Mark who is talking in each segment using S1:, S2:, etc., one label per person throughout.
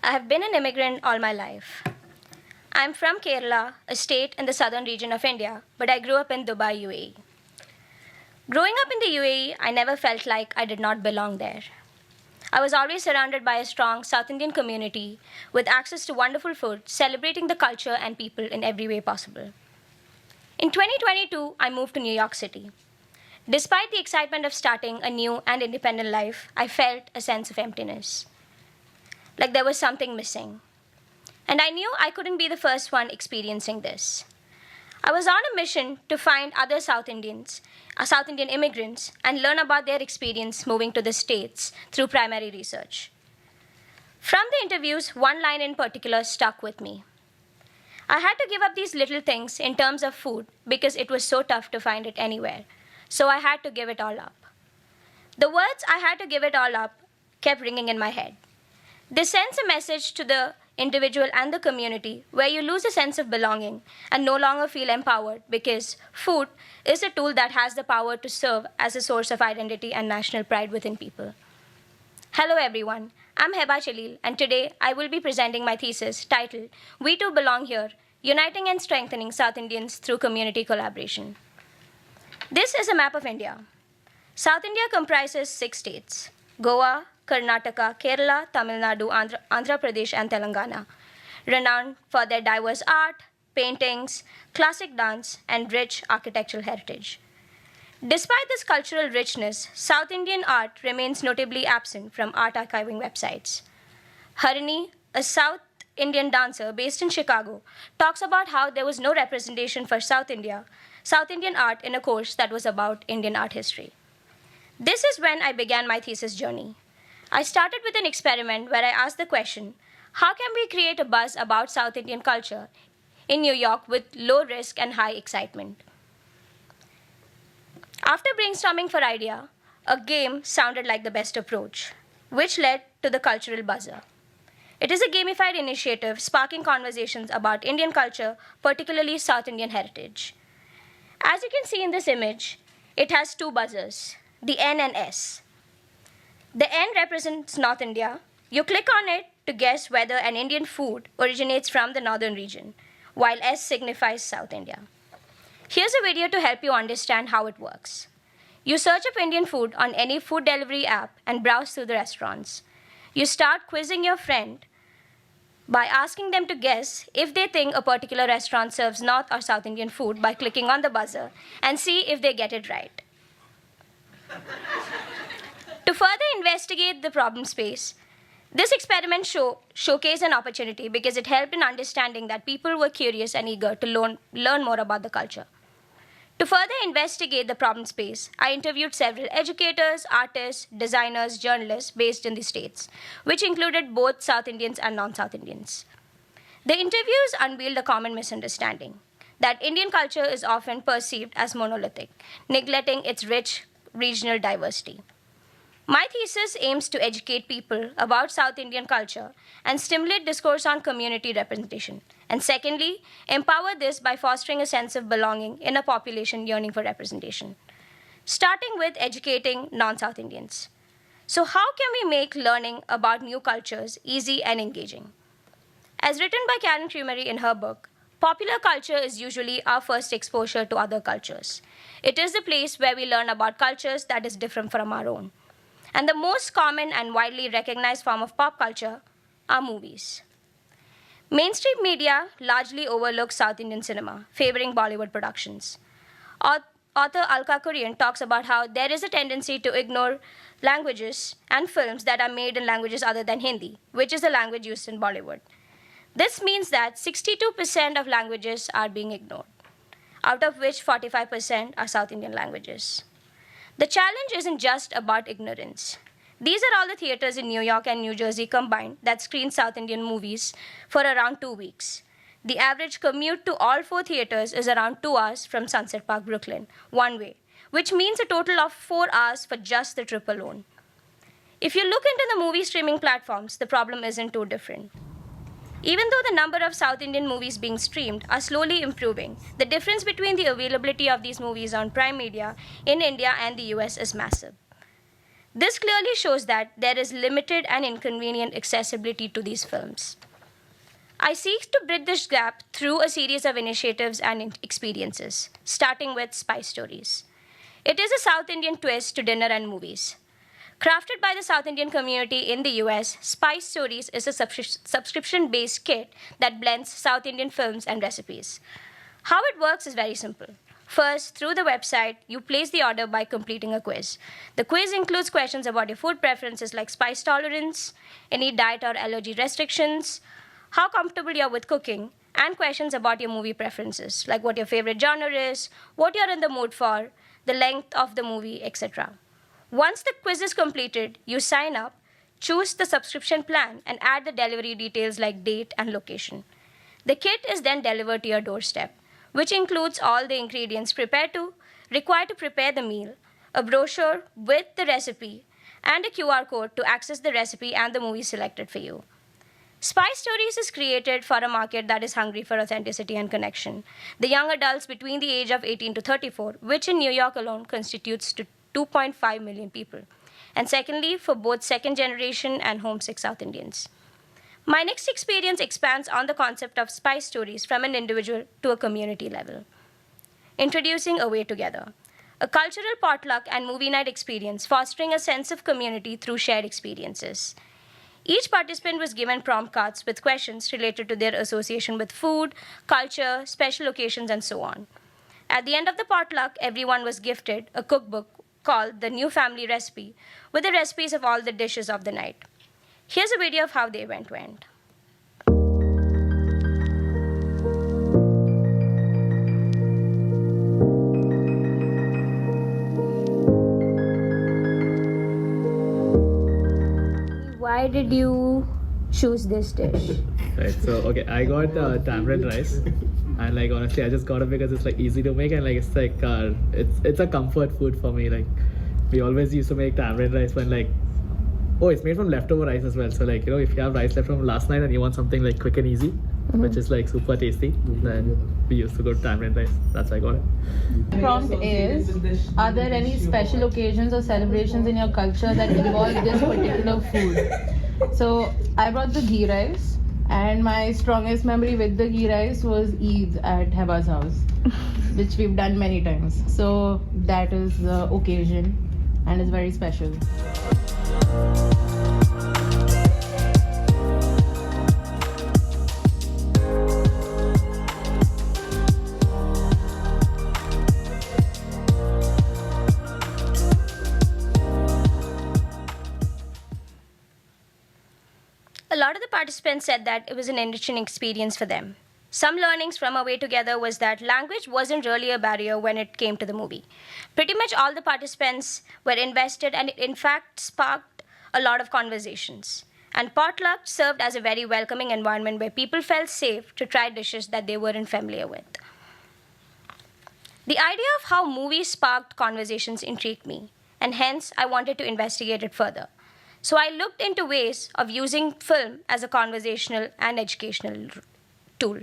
S1: I have been an immigrant all my life. I'm from Kerala, a state in the southern region of India, but I grew up in Dubai, UAE. Growing up in the UAE, I never felt like I did not belong there. I was always surrounded by a strong South Indian community with access to wonderful food, celebrating the culture and people in every way possible. In 2022, I moved to New York City. Despite the excitement of starting a new and independent life, I felt a sense of emptiness, like there was something missing. And I knew I couldn't be the first one experiencing this. I was on a mission to find other South Indian immigrants, and learn about their experience moving to the States through primary research. From the interviews, one line in particular stuck with me. I had to give up these little things in terms of food because it was so tough to find it anywhere. So I had to give it all up. The words "I had to give it all up" kept ringing in my head. This sends a message to the individual and the community where you lose a sense of belonging and no longer feel empowered because food is a tool that has the power to serve as a source of identity and national pride within people. Hello everyone, I'm Heba Jaleel, and today I will be presenting my thesis titled "We Too Belong Here, Uniting and Strengthening South Indians Through Community Collaboration." This is a map of India. South India comprises 6 states: Goa, Karnataka, Kerala, Tamil Nadu, Andhra Pradesh, and Telangana, renowned for their diverse art, paintings, classic dance, and rich architectural heritage. Despite this cultural richness, South Indian art remains notably absent from art archiving websites. Harini, a South Indian dancer based in Chicago, talks about how there was no representation for South Indian art in a course that was about Indian art history. This is when I began my thesis journey. I started with an experiment where I asked the question, how can we create a buzz about South Indian culture in New York with low risk and high excitement? After brainstorming for idea, a game sounded like the best approach, which led to the cultural buzzer. It is a gamified initiative sparking conversations about Indian culture, particularly South Indian heritage. As you can see in this image, it has 2 buzzers, the N and S. The N represents North India. You click on it to guess whether an Indian food originates from the northern region, while S signifies South India. Here's a video to help you understand how it works. You search up Indian food on any food delivery app and browse through the restaurants. You start quizzing your friend by asking them to guess if they think a particular restaurant serves North or South Indian food by clicking on the buzzer and see if they get it right. To further investigate the problem space, this experiment showcased an opportunity because it helped in understanding that people were curious and eager to learn more about the culture. To further investigate the problem space, I interviewed several educators, artists, designers, journalists based in the states, which included both South Indians and non-South Indians. The interviews unveiled a common misunderstanding, that Indian culture is often perceived as monolithic, neglecting its rich regional diversity. My thesis aims to educate people about South Indian culture and stimulate discourse on community representation. And secondly, empower this by fostering a sense of belonging in a population yearning for representation. Starting with educating non-South Indians. So how can we make learning about new cultures easy and engaging? As written by Karen Creamery in her book, popular culture is usually our first exposure to other cultures. It is the place where we learn about cultures that is different from our own. And the most common and widely recognized form of pop culture are movies. Mainstream media largely overlooks South Indian cinema, favoring Bollywood productions. Author Alka Kurian talks about how there is a tendency to ignore languages and films that are made in languages other than Hindi, which is the language used in Bollywood. This means that 62% of languages are being ignored, out of which 45% are South Indian languages. The challenge isn't just about ignorance. These are all the theaters in New York and New Jersey combined that screen South Indian movies for around 2 weeks. The average commute to all 4 theaters is around 2 hours from Sunset Park, Brooklyn, one way, which means a total of 4 hours for just the trip alone. If you look into the movie streaming platforms, the problem isn't too different. Even though the number of South Indian movies being streamed are slowly improving, the difference between the availability of these movies on Prime Media in India and the US is massive. This clearly shows that there is limited and inconvenient accessibility to these films. I seek to bridge this gap through a series of initiatives and experiences, starting with Spice Stories. It is a South Indian twist to dinner and movies. Crafted by the South Indian community in the US, Spice Stories is a subscription based kit that blends South Indian films and recipes. How it works is very simple. First, through the website, you place the order by completing a quiz. The quiz includes questions about your food preferences like spice tolerance, any diet or allergy restrictions, how comfortable you are with cooking, and questions about your movie preferences, like what your favorite genre is, what you're in the mood for, the length of the movie, etc. Once the quiz is completed, you sign up, choose the subscription plan, and add the delivery details like date and location. The kit is then delivered to your doorstep, which includes all the ingredients required to prepare the meal, a brochure with the recipe, and a QR code to access the recipe and the movie selected for you. Spice Stories is created for a market that is hungry for authenticity and connection. The young adults between the age of 18 to 34, which in New York alone constitutes to 2.5 million people. And secondly, for both second generation and homesick South Indians. My next experience expands on the concept of spice stories from an individual to a community level. Introducing A Way Together, a cultural potluck and movie night experience fostering a sense of community through shared experiences. Each participant was given prompt cards with questions related to their association with food, culture, special occasions, and so on. At the end of the potluck, everyone was gifted a cookbook called The New Family Recipe with the recipes of all the dishes of the night. Here's a video of how the event went. Why did you choose this dish?
S2: Right, so okay, I got tamarind rice, and like honestly, I just got it because it's like easy to make and like it's a comfort food for me. Like we always used to make tamarind rice when like it's made from leftover rice as well. So like if you have rice left from last night and you want something like quick and easy, which is like super tasty, then we used to go to tamarind rice. That's why I got it.
S3: Prompt is, are there any special occasions or celebrations in your culture that involve this particular food? So I brought the ghee rice, and my strongest memory with the ghee rice was Eid at Heba's house, which we've done many times. So that is the occasion and is very special.
S1: A lot of the participants said that it was an enriching experience for them. Some learnings from A Way Together was that language wasn't really a barrier when it came to the movie. Pretty much all the participants were invested, and it in fact sparked a lot of conversations. And potluck served as a very welcoming environment where people felt safe to try dishes that they weren't familiar with. The idea of how movies sparked conversations intrigued me, and hence I wanted to investigate it further. So I looked into ways of using film as a conversational and educational tool.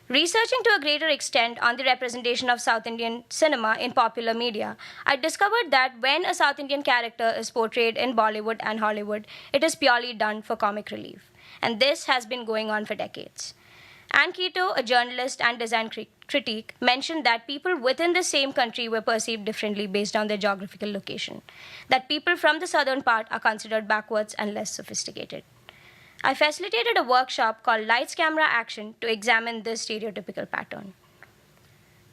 S1: Researching to a greater extent on the representation of South Indian cinema in popular media, I discovered that when a South Indian character is portrayed in Bollywood and Hollywood, it is purely done for comic relief. And this has been going on for decades. Ann Keto, a journalist and design critique, mentioned that people within the same country were perceived differently based on their geographical location, that people from the southern part are considered backwards and less sophisticated. I facilitated a workshop called Lights, Camera, Action to examine this stereotypical pattern.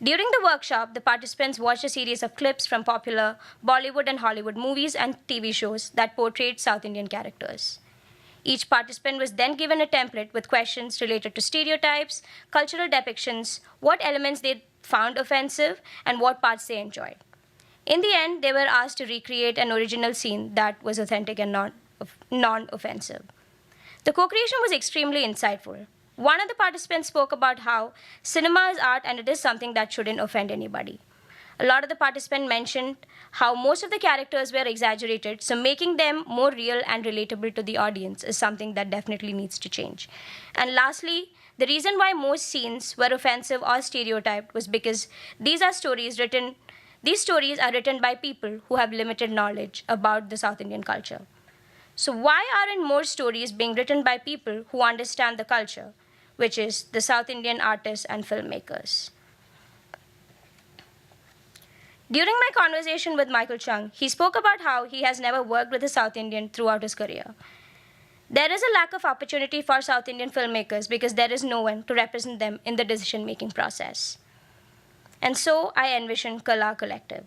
S1: During the workshop, the participants watched a series of clips from popular Bollywood and Hollywood movies and TV shows that portrayed South Indian characters. Each participant was then given a template with questions related to stereotypes, cultural depictions, what elements they found offensive, and what parts they enjoyed. In the end, they were asked to recreate an original scene that was authentic and non-offensive. The co-creation was extremely insightful. One of the participants spoke about how cinema is art and it is something that shouldn't offend anybody. A lot of the participants mentioned how most of the characters were exaggerated, so making them more real and relatable to the audience is something that definitely needs to change. And lastly, the reason why most scenes were offensive or stereotyped was because these are stories written These stories are written by people who have limited knowledge about the South Indian culture. So, why aren't more stories being written by people who understand the culture, which is the South Indian artists and filmmakers? During my conversation with Michael Chung, he spoke about how he has never worked with a South Indian throughout his career. There is a lack of opportunity for South Indian filmmakers because there is no one to represent them in the decision-making process. And so I envision Kala Collective.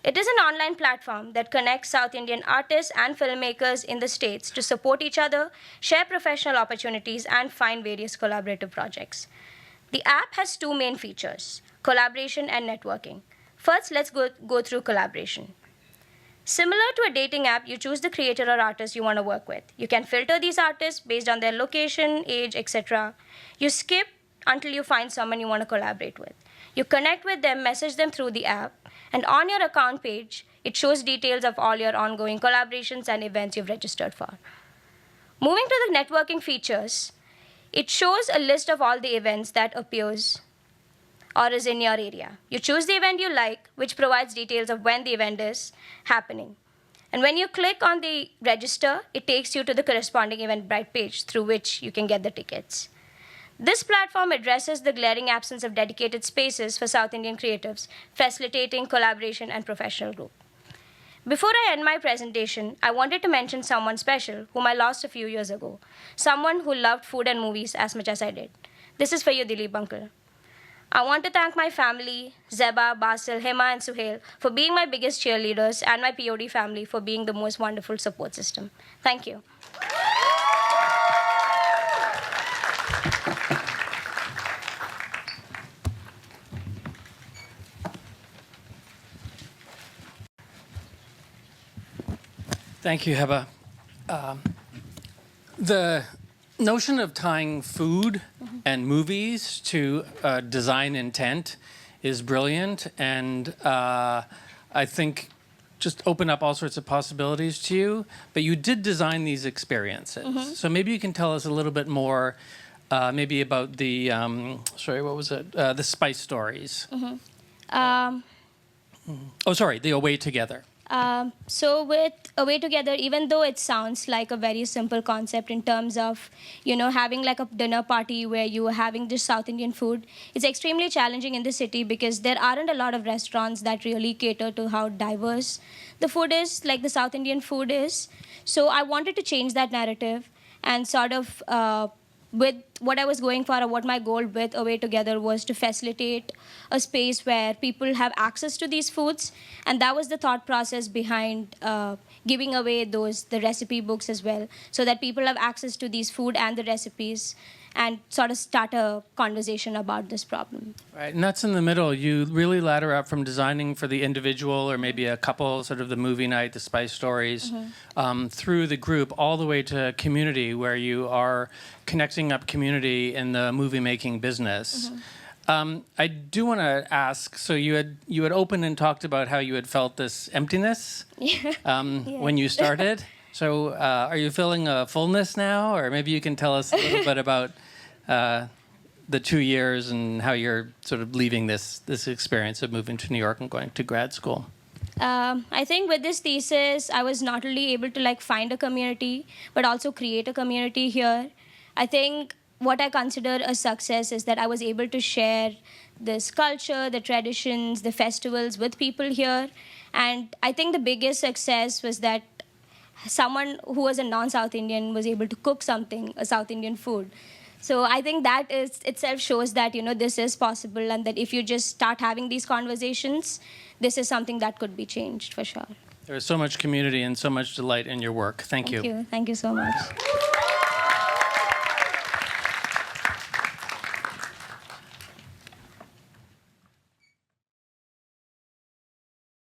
S1: It is an online platform that connects South Indian artists and filmmakers in the States to support each other, share professional opportunities, and find various collaborative projects. The app has two main features, collaboration and networking. First, let's go through collaboration. Similar to a dating app, you choose the creator or artist you want to work with. You can filter these artists based on their location, age, etc. You skip until you find someone you want to collaborate with. You connect with them, message them through the app, and on your account page, it shows details of all your ongoing collaborations and events you've registered for. Moving to the networking features, it shows a list of all the events that appears or is in your area. You choose the event you like, which provides details of when the event is happening. And when you click on the register, it takes you to the corresponding Eventbrite page through which you can get the tickets. This platform addresses the glaring absence of dedicated spaces for South Indian creatives, facilitating collaboration and professional growth. Before I end my presentation, I wanted to mention someone special whom I lost a few years ago, someone who loved food and movies as much as I did. This is for you, Dilip Uncle. I want to thank my family, Zeba, Basil, Hema, and Suhail, for being my biggest cheerleaders, and my POD family for being the most wonderful support system. Thank you.
S4: Thank you, Heba. The notion of tying food and movies to design intent is brilliant, and I think just open up all sorts of possibilities to you. But you did design these experiences, so maybe you can tell us a little bit more, maybe about the the Spice Stories. The Away Together.
S1: So with Away Together, even though it sounds like a very simple concept in terms of, having like a dinner party where you are having just South Indian food, it's extremely challenging in the city because there aren't a lot of restaurants that really cater to how diverse the food is, like the South Indian food is. So I wanted to change that narrative and sort of with what I was going for, or what my goal with Away Together was to facilitate a space where people have access to these foods. And that was the thought process behind giving away the recipe books as well, so that people have access to these food and the recipes and sort of start a conversation about this problem.
S4: Right, and that's in the middle. You really ladder up from designing for the individual or maybe a couple, sort of the movie night, the Spice Stories, through the group, all the way to community, where you are connecting up community in the movie-making business. I do want to ask, so you had opened and talked about how you had felt this emptiness when you started. So are you feeling a fullness now? Or maybe you can tell us a little bit about the 2 years and how you're sort of leaving this experience of moving to New York and going to grad school.
S1: I think with this thesis, I was not only able to find a community, but also create a community here. I think what I consider a success is that I was able to share this culture, the traditions, the festivals with people here. And I think the biggest success was that someone who was a non-South Indian was able to cook something, a South Indian food. So I think that is itself shows that, this is possible, and that if you just start having these conversations, this is something that could be changed for sure.
S4: There is so much community and so much delight in your work. Thank you.
S1: Thank you so much.